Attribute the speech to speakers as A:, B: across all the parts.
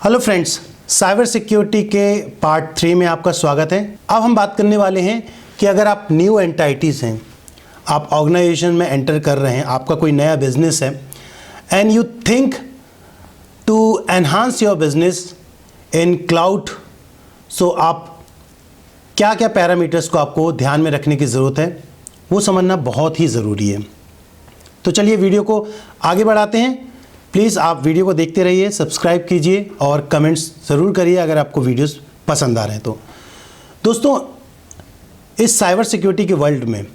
A: Hello friends, cyber security के part 3 में आपका स्वागत है। अब हम बात करने वाले हैं कि अगर आप न्यू एंटाइटीज़ हैं, आप ऑर्गेनाइजेशन में एंटर कर रहे हैं, आपका कोई नया बिजनेस है and you think to enhance your business in cloud, so आप क्या क्या पैरामीटर्स को आपको ध्यान में रखने की ज़रूरत है वो समझना बहुत ही ज़रूरी है। तो चलिए वीडियो को आगे बढ़ाते हैं। प्लीज़ आप वीडियो को देखते रहिए, सब्सक्राइब कीजिए और कमेंट्स ज़रूर करिए अगर आपको वीडियोस पसंद आ रहे हैं तो। दोस्तों, इस साइबर सिक्योरिटी के वर्ल्ड में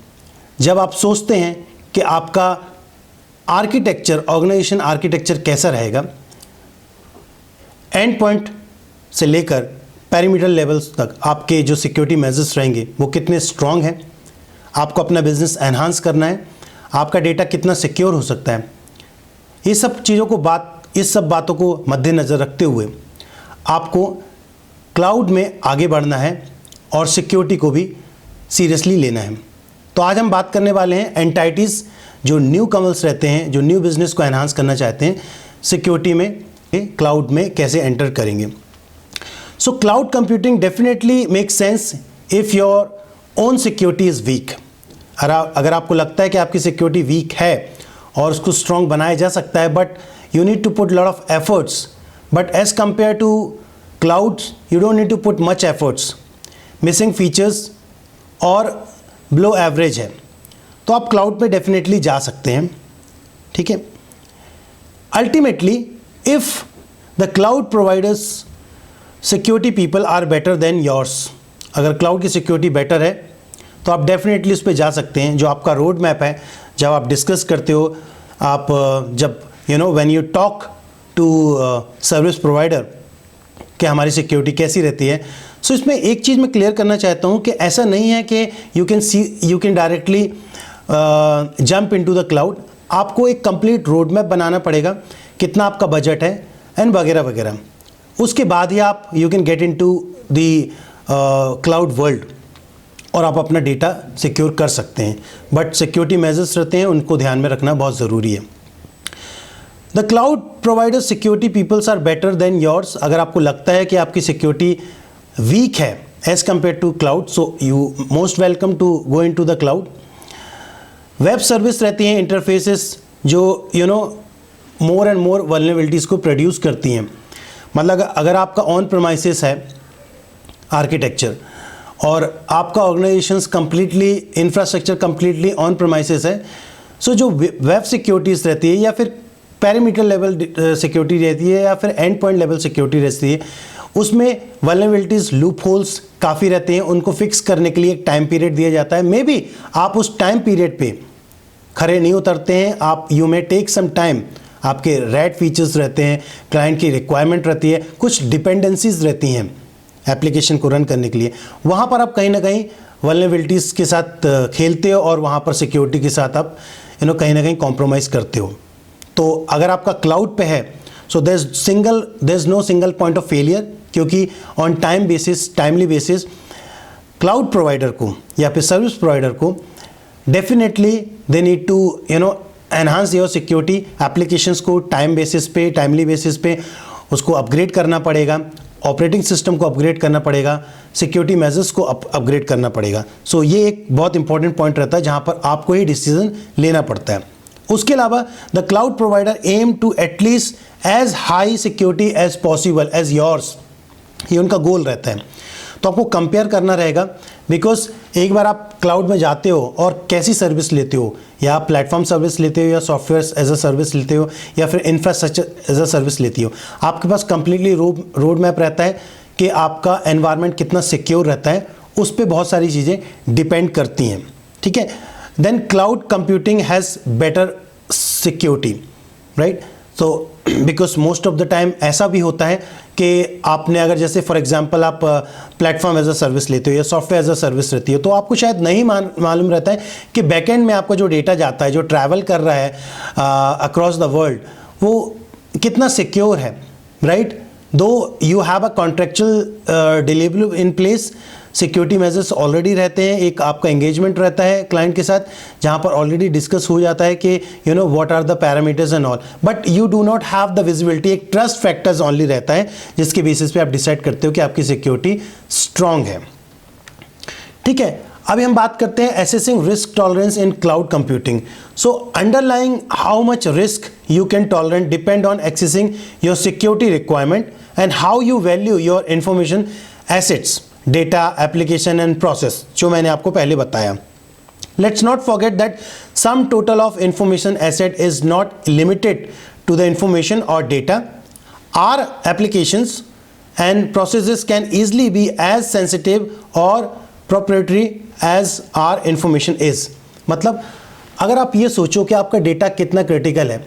A: जब आप सोचते हैं कि आपका आर्किटेक्चर, ऑर्गेनाइजेशन आर्किटेक्चर कैसा रहेगा, एंड पॉइंट से लेकर पेरीमीटर लेवल्स तक आपके जो सिक्योरिटी मेजर्स रहेंगे वो कितने स्ट्रॉन्ग हैं, आपको अपना बिजनेस एनहांस करना है, आपका डेटा कितना सिक्योर हो सकता है, ये सब चीज़ों को इस सब बातों को मद्देनज़र रखते हुए आपको क्लाउड में आगे बढ़ना है और सिक्योरिटी को भी सीरियसली लेना है। तो आज हम बात करने वाले हैं एंटाइटीज़ जो न्यू कमर्स रहते हैं, जो न्यू बिजनेस को एनहांस करना चाहते हैं, सिक्योरिटी में क्लाउड में कैसे एंटर करेंगे। So cloud computing definitely make sense if your own security is week. अगर आपको लगता है कि आपकी सिक्योरिटी वीक है और उसको स्ट्रॉन्ग बनाया जा सकता है, but you need to put lot of efforts, but as compare to cloud you don't need to put much efforts, missing features और बिलो एवरेज है, तो आप क्लाउड पे डेफिनेटली जा सकते हैं। ठीक है, ultimately if the cloud providers security people are better than yours, अगर क्लाउड की सिक्योरिटी बेटर है तो आप डेफिनेटली उस पर जा सकते हैं। जो आपका रोड मैप है, जब आप डिस्कस करते हो, आप जब when you talk to service provider कि हमारी सिक्योरिटी कैसी रहती है, सो इसमें एक चीज़ मैं क्लियर करना चाहता हूँ कि ऐसा नहीं है कि you can directly jump into the cloud. आपको एक कंप्लीट रोड मैप बनाना पड़ेगा, कितना आपका बजट है एंड वगैरह वगैरह। उसके बाद ही आप you can get into the cloud world और आप अपना डेटा सिक्योर कर सकते हैं, बट सिक्योरिटी मेजर्स रहते हैं, उनको ध्यान में रखना बहुत ज़रूरी है। The cloud provider security peoples are better than yours. अगर आपको लगता है कि आपकी सिक्योरिटी वीक है as compare to cloud, so you most welcome to go in to the cloud. Web service रहती हैं, इंटरफेसेस जो मोर एंड मोर वल्नरेबिलिटीज़ को प्रोड्यूस करती हैं। मतलब अगर आपका ऑन प्रेमाइसेस है आर्किटेक्चर और आपका organisations completely infrastructure completely on premises है, सो जो वेब सिक्योरिटीज़ रहती है या फिर पेरीमीटर लेवल सिक्योरिटी रहती है या फिर एंड पॉइंट लेवल सिक्योरिटी रहती है, उसमें वल्नरेबिलिटीज़, लूप होल्स काफ़ी रहते हैं। उनको फिक्स करने के लिए एक टाइम पीरियड दिया जाता है। मे बी आप उस टाइम पीरियड पे खड़े नहीं उतरते हैं, आप you may take some time, आपके रैट फीचर्स रहते हैं, क्लाइंट की रिक्वायरमेंट रहती है, कुछ डिपेंडेंसीज रहती हैं एप्लीकेशन को रन करने के लिए, वहाँ पर आप कहीं ना कहीं वल्नरेबिलिटीज़ के साथ खेलते हो और वहाँ पर सिक्योरिटी के साथ आप कहीं ना कहीं कॉम्प्रोमाइज़ करते हो। तो अगर आपका क्लाउड पे है, so there is no single point of failure, क्योंकि on timely basis cloud provider को या फिर सर्विस प्रोवाइडर को definitely they need to enhance your security. Applications को टाइमली बेसिस पे उसको अपग्रेड करना पड़ेगा, ऑपरेटिंग सिस्टम को अपग्रेड करना पड़ेगा, सिक्योरिटी मेजर्स को अपग्रेड करना पड़ेगा। सो ये एक बहुत इंपॉर्टेंट पॉइंट रहता है जहाँ पर आपको ही डिसीजन लेना पड़ता है। उसके अलावा the cloud provider aim to at least as high security as possible as yours, ये उनका गोल रहता है। तो आपको कंपेयर करना रहेगा, बिकॉज एक बार आप क्लाउड में जाते हो और कैसी सर्विस लेते हो, या आप प्लेटफॉर्म सर्विस लेते हो या सॉफ्टवेयर एज अ सर्विस लेते हो या फिर इंफ्रास्ट्रक्चर एज अ सर्विस लेती हो, आपके पास कंप्लीटली रोड मैप रहता है कि आपका एनवायरनमेंट कितना सिक्योर रहता है, उस पर बहुत सारी चीज़ें डिपेंड करती हैं। ठीक है, then cloud computing has better security, right. So because most of the time ऐसा भी होता है कि आपने अगर जैसे फॉर एग्जांपल आप प्लेटफॉर्म एज अ सर्विस लेते हो या सॉफ्टवेयर एज अ सर्विस रहती है, तो आपको शायद नहीं मालूम रहता है कि बैकएंड में आपका जो डेटा जाता है, जो ट्रैवल कर रहा है अक्रॉस द वर्ल्ड, वो कितना सिक्योर है, राइट। दो you have a contractual delivery in place, security measures already रहते हैं, एक आपका एंगेजमेंट रहता है क्लाइंट के साथ जहां पर ऑलरेडी डिस्कस हो जाता है कि you know what are the parameters and all, but you do not have the visibility, एक ट्रस्ट फैक्टर्स ओनली रहता है जिसके बेसिस पे आप डिसाइड करते हो कि आपकी सिक्योरिटी स्ट्रांग है। ठीक है, अभी हम बात करते हैं assessing risk tolerance in cloud computing. So underlying how much risk you can tolerate depend on accessing your security requirement and how you value your information assets, data, application and process, जो मैंने आपको पहले बताया। Let's not forget that sum total of information asset is not limited to the information or data. Our applications and processes can easily be as sensitive or proprietary as our information is. मतलब अगर आप ये सोचो कि आपका data कितना critical है,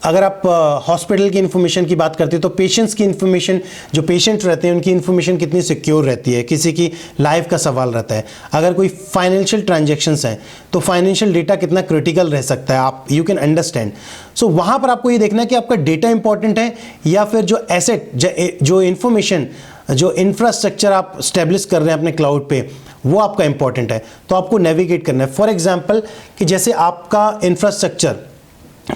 A: अगर आप हॉस्पिटल की इन्फॉर्मेशन की बात करते हो तो पेशेंट्स की इन्फॉर्मेशन, जो पेशेंट रहते हैं उनकी इन्फॉर्मेशन कितनी सिक्योर रहती है, किसी की लाइफ का सवाल रहता है। अगर कोई फाइनेंशियल ट्रांजैक्शंस हैं तो फाइनेंशियल डेटा कितना क्रिटिकल रह सकता है, आप यू कैन अंडरस्टैंड। सो वहाँ पर आपको ये देखना है कि आपका डेटा इंपॉर्टेंट है या फिर जो एसेट, जो इन्फॉर्मेशन, जो इंफ्रास्ट्रक्चर आप स्टैब्लिश कर रहे हैं अपने क्लाउड पे, वो आपका इंपॉर्टेंट है। तो आपको नेविगेट करना है। फॉर एग्जाम्पल कि जैसे आपका इंफ्रास्ट्रक्चर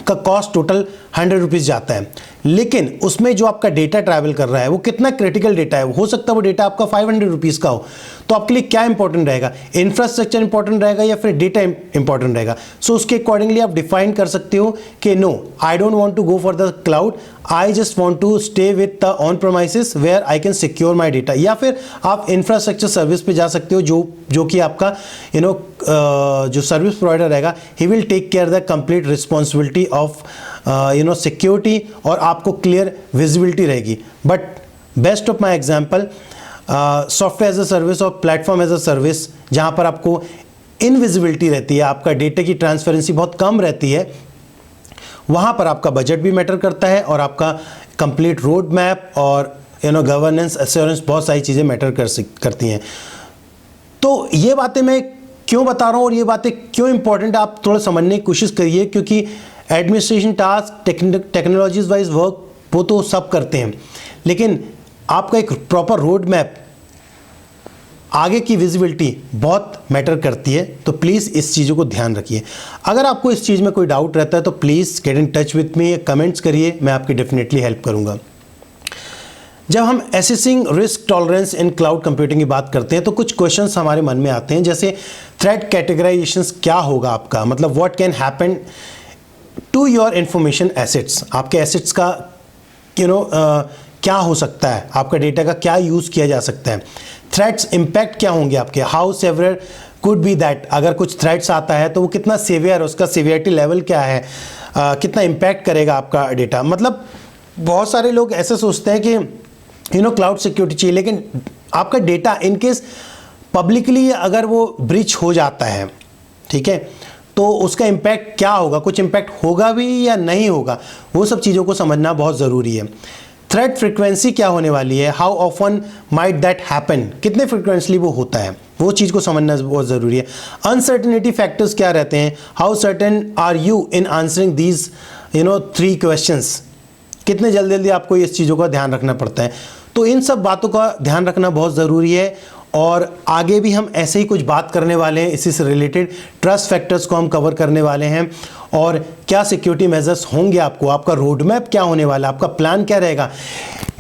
A: का कॉस्ट टोटल 100 रुपीज़ जाता है, लेकिन उसमें जो आपका डेटा ट्रैवल कर रहा है वो कितना क्रिटिकल डेटा है, हो सकता है वो डेटा आपका 500 रुपीज़ का हो। तो आपके लिए क्या इंपॉर्टेंट रहेगा, इंफ्रास्ट्रक्चर इंपॉर्टेंट रहेगा या फिर डेटा इंपॉर्टेंट रहेगा। सो उसके अकॉर्डिंगली आप डिफाइन कर सकते हो कि no, I don't want to go for the cloud, I just want to stay with the on premises where I can secure my data. या फिर आप इंफ्रास्ट्रक्चर सर्विस पे जा सकते हो, जो कि आपका जो सर्विस प्रोवाइडर रहेगा, he will take care the complete responsibility of security और आपको क्लियर विजिबिलिटी रहेगी। But best of my example software as a service और प्लेटफॉर्म एज अ सर्विस, जहाँ पर आपको इनविजिबिलिटी रहती है, आपका डेटा की ट्रांसपेरेंसी बहुत कम रहती है, वहाँ पर आपका बजट भी मैटर करता है और आपका कंप्लीट रोड मैप और गवर्नेंस, एश्योरेंस, बहुत सारी चीज़ें मैटर करती हैं। तो ये बातें मैं क्यों बता रहा हूँ और ये बातें क्यों इंपॉर्टेंट है, आप थोड़ा समझने की कोशिश करिए, क्योंकि administration task, technologies wise work वो तो सब करते हैं, लेकिन आपका एक प्रॉपर रोड मैप, आगे की विजिबिलिटी बहुत मैटर करती है। तो प्लीज़ इस चीज़ों को ध्यान रखिए। अगर आपको इस चीज़ में कोई डाउट रहता है तो please get in touch with me, comments करिए, मैं आपकी डेफिनेटली हेल्प करूँगा। जब हम assessing risk tolerance in cloud computing की बात करते हैं तो कुछ क्वेश्चंस हमारे मन में आते हैं, जैसे थ्रेट कैटेगराइजेशंस क्या होगा आपका, मतलब what can happen to your information assets, आपके एसेट्स का क्या हो सकता है, आपका डेटा का क्या यूज़ किया जा सकता है। थ्रेट्स इम्पैक्ट क्या होंगे आपके, how severe could be that, अगर कुछ थ्रेट्स आता है तो वो कितना सेवियर है, उसका सेवियरिटी लेवल क्या है, कितना इम्पैक्ट करेगा आपका डेटा। मतलब बहुत सारे लोग ऐसे सोचते हैं कि क्लाउड सिक्योरिटी चाहिए, लेकिन आपका डेटा इनकेस पब्लिकली अगर वो ब्रीच हो जाता है, ठीक है, तो उसका इम्पैक्ट क्या होगा, कुछ इम्पैक्ट होगा भी या नहीं होगा, वो सब चीज़ों को समझना बहुत ज़रूरी है। थ्रेट फ्रीक्वेंसी क्या होने वाली है, how often might that happen, कितने फ्रीक्वेंटली वो होता है, वो चीज़ को समझना बहुत ज़रूरी है। अनसर्टेनिटी फैक्टर्स क्या रहते हैं, how certain are you in answering these 3 questions, कितने जल्दी आपको इस चीज़ों का ध्यान रखना पड़ता है। तो इन सब बातों का ध्यान रखना बहुत ज़रूरी है और आगे भी हम ऐसे ही कुछ बात करने वाले हैं, इसी से रिलेटेड ट्रस्ट फैक्टर्स को हम कवर करने वाले हैं और क्या सिक्योरिटी मेजर्स होंगे, आपका रोड मैप क्या होने वाला है, आपका प्लान क्या रहेगा।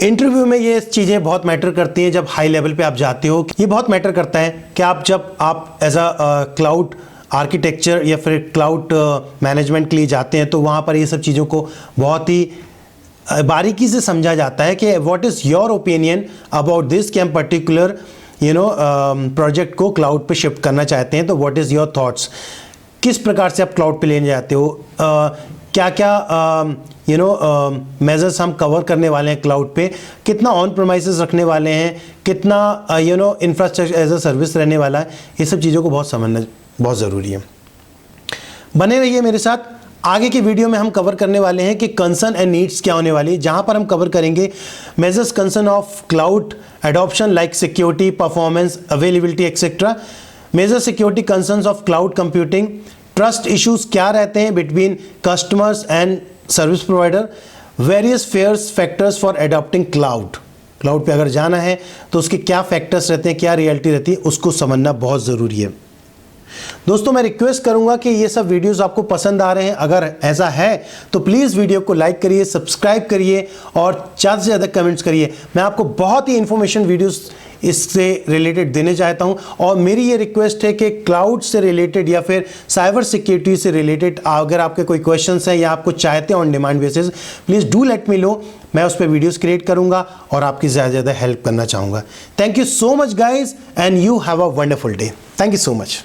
A: इंटरव्यू में ये चीज़ें बहुत मैटर करती हैं, जब हाई लेवल पे आप जाते हो ये बहुत मैटर करता है कि जब आप एज अ क्लाउड आर्किटेक्चर या फिर क्लाउड मैनेजमेंट के लिए जाते हैं तो वहाँ पर ये सब चीज़ों को बहुत ही बारीकी से समझा जाता है कि what is your opinion about this, कि हम पर्टिकुलर प्रोजेक्ट को क्लाउड पे शिफ्ट करना चाहते हैं, तो व्हाट इज़ योर थॉट्स, किस प्रकार से आप क्लाउड पे लेने जाते हो, क्या क्या मेजर्स हम कवर करने वाले हैं क्लाउड पे, कितना ऑन प्रोमाइसेस रखने वाले हैं, कितना इंफ्रास्ट्रक्चर एज अ सर्विस रहने वाला है, ये सब चीज़ों को बहुत समझना बहुत ज़रूरी है। बने रहिए मेरे साथ। आगे की वीडियो में हम कवर करने वाले हैं कि कंसर्न एंड नीड्स क्या होने वाली है, जहां पर हम कवर करेंगे majors concern of cloud adoption like security, performance, availability etcetera, major security concerns of cloud computing, trust issues क्या रहते हैं between customers and service provider, various fears factors for adopting cloud. Cloud पे अगर जाना है तो उसके क्या फैक्टर्स रहते हैं, क्या रियलिटी रहती है, उसको समझना बहुत ज़रूरी है। दोस्तों मैं रिक्वेस्ट करूंगा कि ये सब वीडियोस आपको पसंद आ रहे हैं, अगर ऐसा है तो प्लीज़ वीडियो को लाइक करिए, सब्सक्राइब करिए और ज़्यादा से ज़्यादा कमेंट्स करिए। मैं आपको बहुत ही इंफॉर्मेशन वीडियोस इससे रिलेटेड देने चाहता हूं और मेरी ये रिक्वेस्ट है कि क्लाउड से रिलेटेड या फिर साइबर सिक्योरिटी से रिलेटेड अगर आपके कोई क्वेश्चंस हैं या आपको चाहते हैं on demand basis, please do let me know. मैं उस पर वीडियोस क्रिएट करूंगा और आपकी ज़्यादा से ज़्यादा हेल्प करना चाहूँगा। Thank you so much guys and you have a wonderful day. Thank you so much.